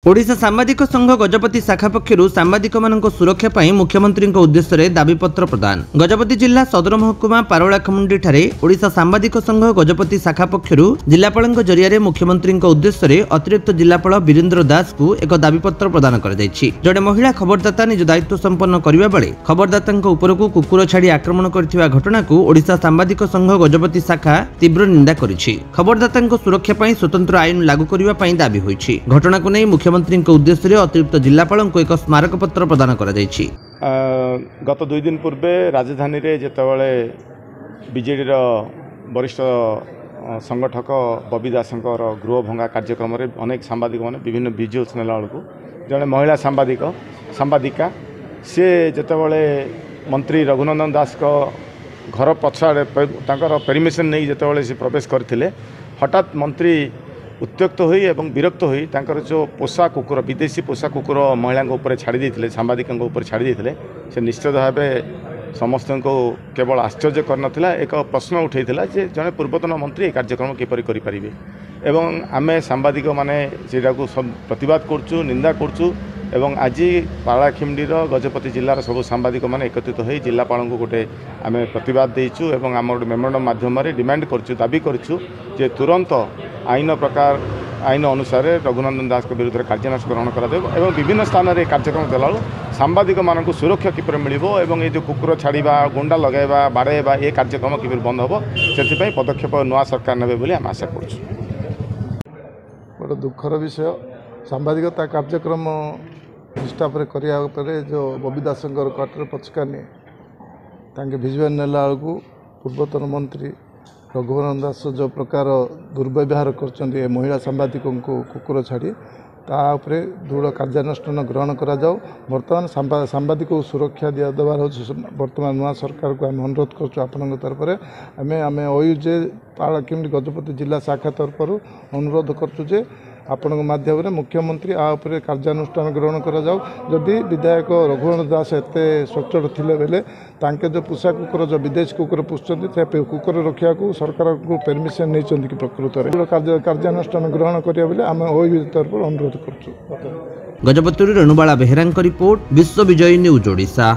ओडिशा सांबादिक संघ गजपति शाखा पक्षर सांबादिक सुरक्षा पर मुख्यमंत्री उद्देश्य दाबीपत्र प्रदान। गजपति जिला सदर महकुमा पारोलाखमुंडी ठारे ओडिशा सांबादिक संघ गजपति शाखा पक्षर जिलापाल जरिया मुख्यमंत्री उद्देश्य अतिरिक्त जिलापाल वीरेन्द्र दास को एक दाबीपत्र प्रदान कर जड़े महिला खबरदाता निज दायित्व संपन्न करने बेले खबरदाता उपरकू कुकुर छाड़ी आक्रमण करथिबा घटना को ओडिशा सांबादिक संघ गजपति शाखा तीव्र निंदा करिछि। खबरदाता सुरक्षा पर स्वतंत्र आईन लागू करने पर दाबी होइछि। घटना को नहीं मुख्यमंत्री उद्देश्य अतिरिक्त जिलापाल को एक स्मारक पत्र प्रदान कर गत 2 दिन पूर्वे राजधानी रे जेतेबेले बीजेडी वरिष्ठ संगठक बबी दास गृह भंगा कार्यक्रम रे अनेक सांबादिक मैंने विभिन्न विजुअल्स नेला बेलू जड़े महिला सांबादिका सी जेतेबेले मंत्री रघुनंदन दास को घर पछाड़े परमिशन नहीं जेतेबेले से प्रवेश करथिले हठात मंत्री उत्त्यक्त हुई एवं विरक्त हुई तांकर जो पोषा कुकुर विदेशी पोषा कुकुर महिला उपर छाड़ी देते सांबादिक उपर छाड़ी देते से निश्चित भाव समस्त को केवल आश्चर्य करना एक प्रश्न उठाई जे जड़े पूर्वतन मंत्री कार्यक्रम किपर करें एवं आमे सांबादिक माने सेटा को सब प्रतिवाद करचु निंदा करचु एवं आज पारालाखिमंडीर गजपति जिलार सब सांबादिक माने एकत्रित हो जिलापाल को गोटे आम प्रतिवाद देचु एवं आम गोटे मेमोरेंडम माध्यम डिमांड करचु दाबी करचु जे तुरंत आईन अनुसार रघुनंदन दास के विरुद्ध में कार्यानुष्ठान ग्रहण कर विभिन्न स्थान में कार्यक्रम देला सांबादिक मानक सुरक्षा किपर मिलिबो एवं ये जो कुकुर छाड़ीबा गुंडा लगाइबा बाड़ेबा ये कार्यक्रम किपर बंद हम से पदक्षेप नुआ सरकार नेबे बोली आम आशा करछु। बड़ा दुखर विषय सांबादिकता कार्यक्रम निष्ठा पर जो बबी दास क्वार्टर पचकानी भिजुआल नेला बेलू पूर्वतन मंत्री रघुनंदन दास जो प्रकार दुर्व्यवहार कर महिला सांबादिक कुकुर छाड़ी तापर दृढ़ कार्यानुष्ठान ग्रहण करा जाओ। बर्तमान सांबादिक को सुरक्षा दिया देवार बर्तमान नुआ सरकार को आम अनुरोध कर तरफ आम ओयूजे पारालाखिमंडी गजपति जिला शाखा तरफ अनुरोध कर आपण माध्यम मुख्यमंत्री आउे कार्यानुष्ठान ग्रहण करा जाओ। जदि विधायक रघुनंदन दास एत सचोट थिले बेले तांके जो पोषा कुकुर जो विदेशी कुकुर पुषुंट कुकुर रखा को सरकार को परमिशन नहीं कि प्रकृत में कार्यानुष्ठान ग्रहण करिया बेले आम ओयू तरफ अनुरोध करछु। गजपति रेणुबाला बेहेरा रिपोर्ट विश्व विजय न्यूज ओडिशा।